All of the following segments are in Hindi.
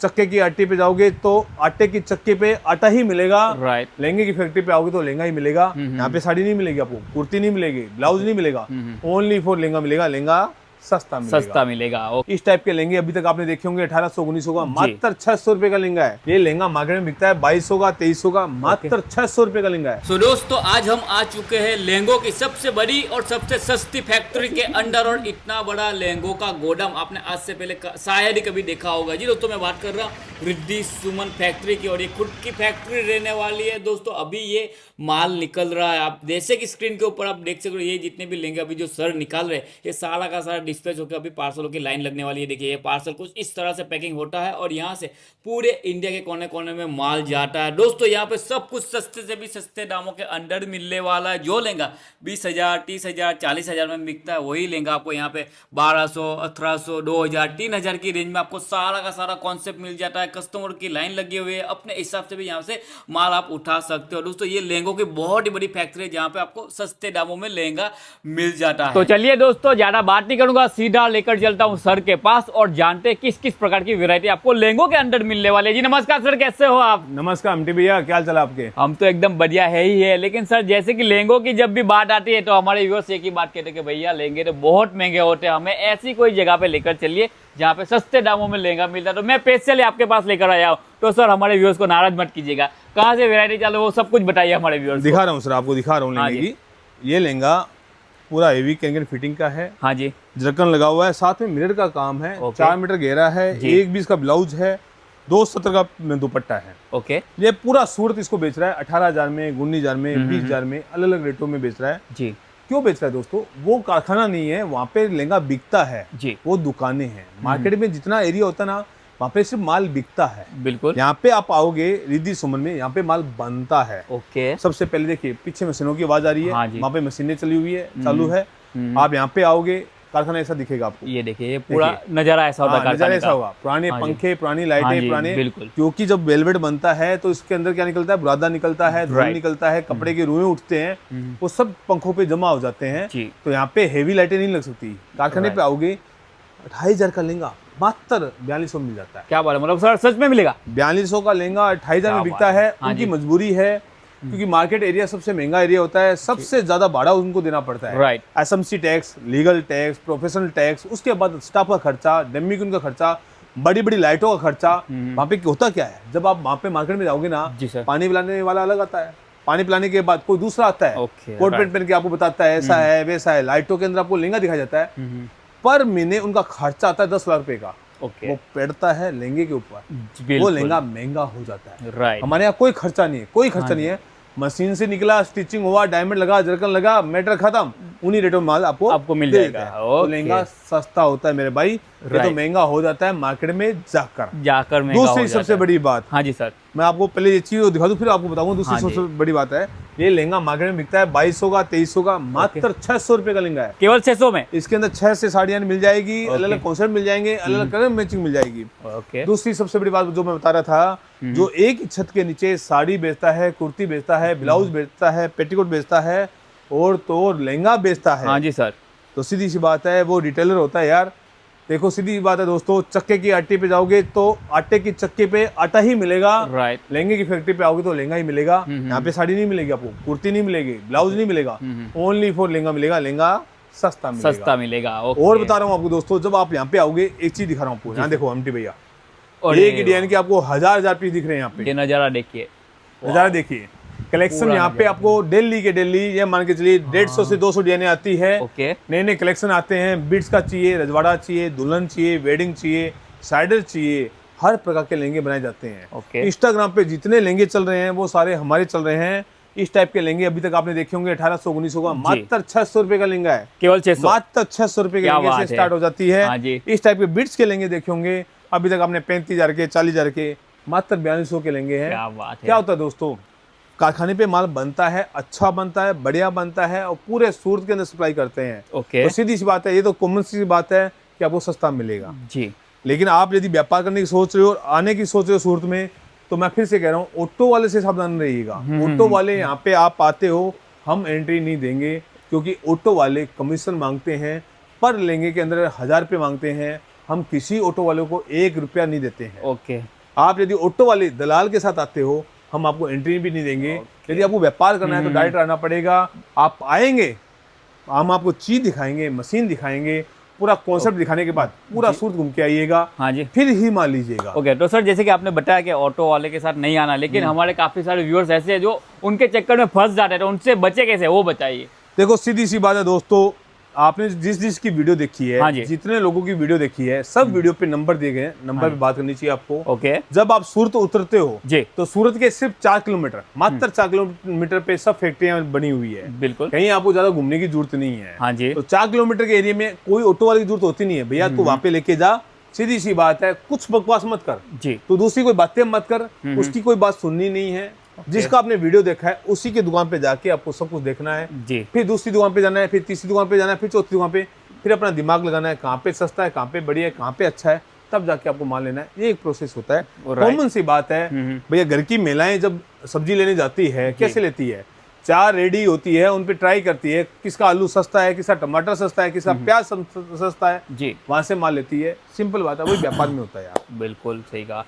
चक्के की आटे पे जाओगे तो आटे की चक्के पे आटा ही मिलेगा। राइट। लहंगे की फैक्ट्री पे आओगे तो लहंगा ही मिलेगा। यहाँ पे साड़ी नहीं मिलेगी आपको, कुर्ती नहीं मिलेगी, ब्लाउज नहीं मिलेगा, ओनली फॉर लहंगा मिलेगा। लहंगा सस्ता मिलेगा। ओके। इस टाइप के लहंगे अभी तक आपने देखे होंगे 1800 1900 का, मात्र 600 रुपए का लहंगा है। ये लहंगा मार्केट में बिकता है 2200 का 2300 का, मात्र 600 रुपए का लहंगा है। सो दोस्तों, आज हम आ चुके हैं लहंगों की सबसे बड़ी और सबसे सस्ती फैक्ट्री के अंडर। और इतना बड़ा लहंगों का गोदाम आपने आज से पहले शायद ही कभी देखा होगा। जी दोस्तों, मैं बात कर रहा हूँ रिद्धि सुमन फैक्ट्री की, और ये खुद की फैक्ट्री रहने वाली है। दोस्तों अभी ये माल निकल रहा है, आप जैसे कि स्क्रीन के ऊपर आप देख सकते हो, ये जितने भी लहंगे अभी जो सर निकाल रहे हैं, ये सारा का सारा डिस्पैच होकर अभी पार्सलों की लाइन लगने वाली है। देखिए ये पार्सल कुछ इस तरह से पैकिंग होता है और यहाँ से पूरे इंडिया के कोने कोने में माल जाता है। दोस्तों यहाँ पे सब कुछ सस्ते से भी सस्ते दामों के अंडर मिलने वाला है। जो लहंगा 20,000 30,000 40,000 में बिकता है, वही लहंगा आपको यहाँ पे 1200 1800 2000 3000 की रेंज में आपको सारा का सारा कॉन्सेप्ट मिल जाता है। कस्टमर की लाइन लगी हुई है, अपने हिसाब से भी यहाँ से माल आप उठा सकते हो। दोस्तों ये लहंगों की बहुत ही बड़ी फैक्ट्री है जहाँ पे आपको सस्ते दामों में लहंगा मिल जाता है। तो चलिए दोस्तों, ज्यादा बात नहीं करूंगा, सीधा लेकर चलता हूँ सर के पास और जानते हैं किस किस प्रकार की वैरायटी आपको लहंगों के अंदर मिलने वाले। जी नमस्कार सर, कैसे हो आप? नमस्कार एमटी भैया, क्या हाल चाल आपके? हम तो एकदम बढ़िया है ही है। लेकिन सर जैसे कि लहंगों की जब भी बात आती है तो हमारे व्यूअर्स एक ही बात कहते हैं कि भैया लहंगे तो बहुत महंगे होते हैं, हमें ऐसी कोई जगह पे लेकर चलिए जहाँ पे सस्ते दामों में लहंगा मिलता है। तो मैं स्पेशली आपके पास लेकर आया हूँ। तो सर हमारे व्यूअर्स को नाराज मत कीजिएगा, कहाँ से वैरायटी चालू वो सब कुछ बताइए हमारे व्यूअर्स। दिखा रहा हूँ सर, आपको दिखा रहा हूँ लहंगे की। ये लहंगा पूरा हेवी कैन फिटिंग का है। हाँ जी। जरकन लगा हुआ है, साथ में मिरर का काम है। 4 मीटर गहरा है, 1.20 का ब्लाउज है, 270 का दुपट्टा है। ओके। ये पूरा सूरत इसको बेच रहा है 18,000 में, 19,000 में, 20,000 में, अलग अलग रेटों में बेच रहा है जी। क्यों बेच रहा है दोस्तों? वो कारखाना नहीं है, वहाँ पे लहंगा बिकता है जी। वो दुकानें हैं। मार्केट में जितना एरिया होता है ना, वहाँ पे सिर्फ माल बिकता है। बिल्कुल। यहाँ पे आप आओगे रिद्धि सुमन में, यहाँ पे माल बनता है। ओके। सबसे पहले देखिए पीछे मशीनों की आवाज आ रही है। हाँ जी। वहाँ पे मशीनें चली हुई है, चालू है। आप यहाँ पे आओगे, कारखाना ऐसा दिखेगा आपको। ये देखिए, ये पूरा नजारा ऐसा होता है। नजारा ऐसा होगा, पुराने पंखे, पुरानी लाइटें, पुराने। बिल्कुल। क्योंकि जब वेलवेट बनता है तो इसके अंदर क्या निकलता है? बुरादा निकलता है, धूल निकलता है, कपड़े के रुएं उठते हैं, वो सब पंखों पे जमा हो जाते हैं। तो यहाँ पे हेवी लाइटें नहीं लग सकती। कारखाने पे आओगे 2,500 का लहंगा मात्र 4200 मिल जाता है। क्या बात है, मतलब सर सच में मिलेगा? 4200 का लहंगा 2,500 में बिकता है। उनकी मजबूरी है क्योंकि मार्केट एरिया सबसे महंगा एरिया होता है, सबसे ज्यादा भाड़ा उनको देना पड़ता है। Right. SMC tax, legal tax, professional tax, उसके बाद स्टाफ का खर्चा, डम्मी का खर्चा, बड़ी बड़ी लाइटों का खर्चा। वहाँ पे होता क्या है, जब आप वहाँ पे मार्केट में जाओगे ना, पानी पिलाने वाला अलग आता है, पानी पिलाने के बाद कोई दूसरा आता है, कोट पैंट पहन के आपको बताता है ऐसा है वैसा है। लाइटों के अंदर आपको लहंगा दिखाया जाता है। पर महीने उनका खर्चा आता है 10 लाख रुपए का। वो पड़ता है लहंगे के ऊपर, वो लहंगा महंगा हो जाता है। राइट। हमारे यहाँ कोई खर्चा नहीं है, कोई खर्चा नहीं है। मशीन से निकला, स्टिचिंग हुआ, डायमंड लगा, जरकन लगा, मैटर खत्म, उन्हीं रेटों में माल आपको मिल जाएगा। तो लहंगा सस्ता होता है मेरे भाई, ये तो महंगा हो जाता है मार्केट में जाकर दूसरी सबसे बड़ी बात। हाँ जी सर, मैं आपको पहले ये चीज दिखा दूं फिर आपको बताऊंगा। दूसरी सबसे बड़ी बात है, ये लहंगा मार्केट में बिकता है 2200 का 2300 का, मात्र 600 रुपए का लहंगा है। केवल 600 में? इसके अंदर 6 से साड़ियां मिल जाएगी, अलग अलग कॉन्सेप्ट मिल जाएंगे, अलग अलग कलर मैचिंग मिल जाएगी। दूसरी सबसे बड़ी बात जो मैं बता रहा था, जो एक ही छत के नीचे साड़ी बेचता है, कुर्ती बेचता है, ब्लाउज बेचता है, पेटीकोट बेचता है और तो लहंगा बेचता है। हाँ जी सर। तो सीधी सी बात है, वो रिटेलर होता है यार। देखो सीधी बात है दोस्तों, चक्के की आटे पे जाओगे तो आटे की चक्के पे आटा ही मिलेगा। राइट। लहंगे की फैक्ट्री पे आओगे तो लहंगा ही मिलेगा। यहाँ पे साड़ी नहीं मिलेगी आपको, कुर्ती नहीं मिलेगी, ब्लाउज नहीं मिलेगा, ओनली फॉर लहंगा मिलेगा। लहंगा सस्ता मिलेगा। और बता रहा हूँ आपको दोस्तों, जब आप यहाँ पे आओगे एक चीज दिखा रहा हूँ आपको। यहाँ देखो एमटी भैया, एक डिजाइन के आपको हजार पीस दिख रहे हैं यहाँ पे। ये नजारा देखिए, नजारा देखिए। कलेक्शन यहाँ पे आपको डेली के डेली, ये मान के चलिए 150 से 200 डिजाइने आती है। नए नए कलेक्शन आते हैं। बीट्स का चाहिए, रजवाड़ा चाहिए, दुल्हन चाहिए, वेडिंग चाहिए, साइडर चाहिए, हर प्रकार के लहंगे बनाए जाते हैं। इंस्टाग्राम पे जितने लहंगे चल रहे हैं वो सारे हमारे चल रहे हैं। इस टाइप के लहंगे अभी तक आपने देखे होंगे 1800 1900 का, मात्र 600 रुपए का लहंगा है। केवल 600? मात्र 600 रुपए के लहंगे से स्टार्ट हो जाती है। इस टाइप के बीट्स के लहंगे देखे होंगे अभी तक आपने 35,000 के, 40,000 के, मात्र 4200 के लहंगे हैं। क्या होता है दोस्तों, कारखाने पे माल बनता है, अच्छा बनता है, बढ़िया बनता है और पूरे सूरत के अंदर सप्लाई करते हैं। तो सीधी सी बात है, ये तो कॉमन सी बात है कि आपको सस्ता मिलेगा जी। लेकिन आप यदि व्यापार करने की सोच रहे हो और आने की सोच रहे हो सूरत में, तो मैं फिर से कह रहा हूँ, ऑटो वाले से सावधान रहिएगा। ऑटो वाले यहाँ पे आप आते हो, हम एंट्री नहीं देंगे क्योंकि ऑटो वाले कमीशन मांगते हैं, पर लहंगे के अंदर 1000 रुपये मांगते हैं हम किसी ऑटो वाले को 1 रुपया नहीं देते हैं। ओके। आप यदि ऑटो वाले दलाल के साथ आते हो, हम आपको एंट्री भी नहीं देंगे। यदि आपको व्यापार करना है तो डायरेक्ट आना पड़ेगा। आप आएंगे, हम आपको चीज दिखाएंगे, मशीन दिखाएंगे, पूरा कॉन्सेप्ट दिखाने के बाद पूरा सूरत घूम के आइएगा। हाँ जी। फिर ही माल लीजिएगा। ओके। तो सर जैसे कि आपने बताया कि ऑटो वाले के साथ नहीं आना, लेकिन हमारे काफी सारे व्यूअर्स ऐसे हैं जो उनके चक्कर में फंस जाते हैं, तो उनसे बचे कैसे, वो बताइए। देखो सीधी सी बात है दोस्तों, आपने जिस की वीडियो देखी है, हाँ जी। जितने लोगों की वीडियो देखी है, सब वीडियो पे नंबर दिए गए हैं, नंबर पे बात करनी चाहिए आपको। ओके। जब आप सूरत उतरते हो जी, तो सूरत के सिर्फ 4 किलोमीटर, मात्र 4 किलोमीटर पे सब फैक्ट्रियां बनी हुई है। बिल्कुल। कहीं आपको ज्यादा घूमने की जरूरत नहीं है। हाँ जी। तो 4 किलोमीटर के एरिया में कोई ऑटो वाले की जरूरत होती नहीं है। भैया तू वहां पे लेके जा, सीधी सी बात है, कुछ बकवास मत कर जी। तो दूसरी कोई बातें मत कर, उसकी कोई बात सुननी नहीं है। जिसका आपने वीडियो देखा है उसी की दुकान पे जाके आपको सब कुछ देखना है जी। फिर दूसरी दुकान पे जाना है, फिर तीसरी दुकान पे जाना है, फिर चौथी दुकान पे, फिर अपना दिमाग लगाना है कहाँ पे सस्ता है, कहाँ पे बढ़िया है, कहाँ पे अच्छा है, तब जाके आपको माल लेना है। ये एक प्रोसेस होता है, कॉमन सी बात है। भैया घर की महिलाएं जब सब्जी लेने जाती है कैसे लेती है, 4 रेडी होती है, उन पे ट्राई करती है किसका आलू सस्ता है, किसका टमाटर सस्ता है, किसका प्याज सस्ता है जी, वहां से माल लेती है। सिंपल बात है, वही व्यापार में होता है यार। बिल्कुल सही कहा।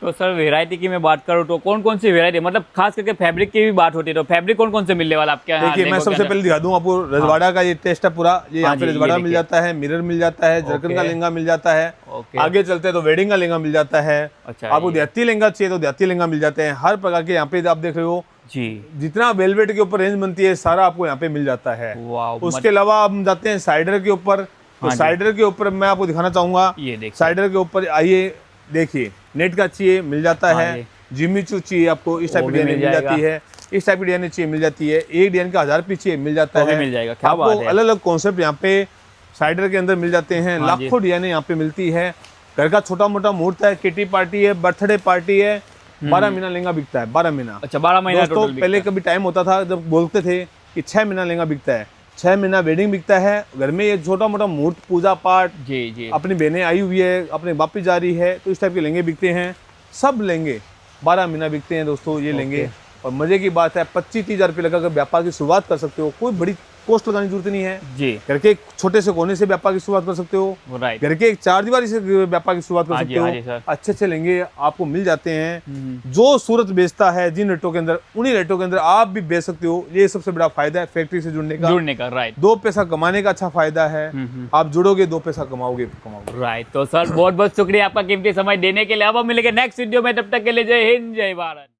तो सर वैरायटी की मैं बात करूँ तो कौन कौन सी वैरायटी, मतलब खास करके फैब्रिक की भी बात होती है, तो फैब्रिक कौन कौन से मिलने वाला आपके यहाँ? देखिए मैं सबसे पहले दिखा दूं आपको रजवाड़ा का ये टेस्ट है पूरा। ये यहाँ पे रजवाड़ा मिल जाता है, मिरर मिल जाता है, जरकन का लहंगा मिल जाता है। आगे चलते हैं तो वेडिंग का लहंगा मिल जाता है। अच्छा, आपको देहाती लहंगा चाहिए तो देहाती लहंगा मिल जाते हैं। हर प्रकार के यहाँ पे आप देख रहे हो जी, जितना वेलवेट के ऊपर रेंज बनती है सारा आपको यहाँ पे मिल जाता है। उसके अलावा हम जाते हैं साइडर के ऊपर। तो साइडर के ऊपर मैं आपको दिखाना चाहूंगा, ये देखिए साइडर के ऊपर आइए, देखिए नेट का चाहिए मिल जाता है, जिम्मीचू चाहिए आपको इस टाइप की डिजाइन मिल जाती है, इस टाइप की डिजाइन चाहिए मिल जाती है, एक डिजाइन का 1000 पीस चाहिए मिल जाता है, मिल जाएगा। क्या आपको अलग अलग कॉन्सेप्ट यहाँ पे साइडर के अंदर मिल जाते हैं। लाखों डिजाइने यहाँ पे मिलती है। घर का छोटा मोटा मुहूर्त है, किटी पार्टी है, बर्थडे पार्टी है, 12 महीना लहंगा बिकता है। 12 महीना। अच्छा, 12 महीना दोस्तों पहले कभी टाइम होता था जब बोलते थे कि 6 महीना लहंगा बिकता है, 6 महीना वेडिंग बिकता है। घर में ये छोटा मोटा मुहूर्त, पूजा पाठ, जी जी, अपनी बहनें आई हुई है, अपने वापिस जा रही है, तो इस टाइप के लहंगे बिकते हैं। सब लहंगे 12 महीना बिकते हैं दोस्तों ये लहंगे। और मजे की बात है 25-30 हज़ार रुपये लगाकर व्यापार की शुरुआत कर सकते हो। कोई बड़ी कॉस्ट लगाने की जरूरत नहीं है जी। घर के एक छोटे से कोने से व्यापार की शुरुआत कर सकते हो, घर के एक 4 दीवारी से व्यापार की शुरुआत कर सकते हो। अच्छे अच्छे लहंगे आपको मिल जाते हैं। जो सूरत बेचता है जिन रेटों के अंदर, उन्हीं रेटों के अंदर आप भी बेच सकते हो। ये सबसे बड़ा फायदा है फैक्ट्री से जुड़ने का। राइट। 2 पैसा कमाने का अच्छा फायदा है। आप जुड़ोगे 2 पैसा कमाओगे। राइट। तो सर बहुत बहुत शुक्रिया आपका कीमती समय देने के लिए। अब हम मिलेंगे नेक्स्ट वीडियो में, तब तक के लिए जय हिंद जय भारत।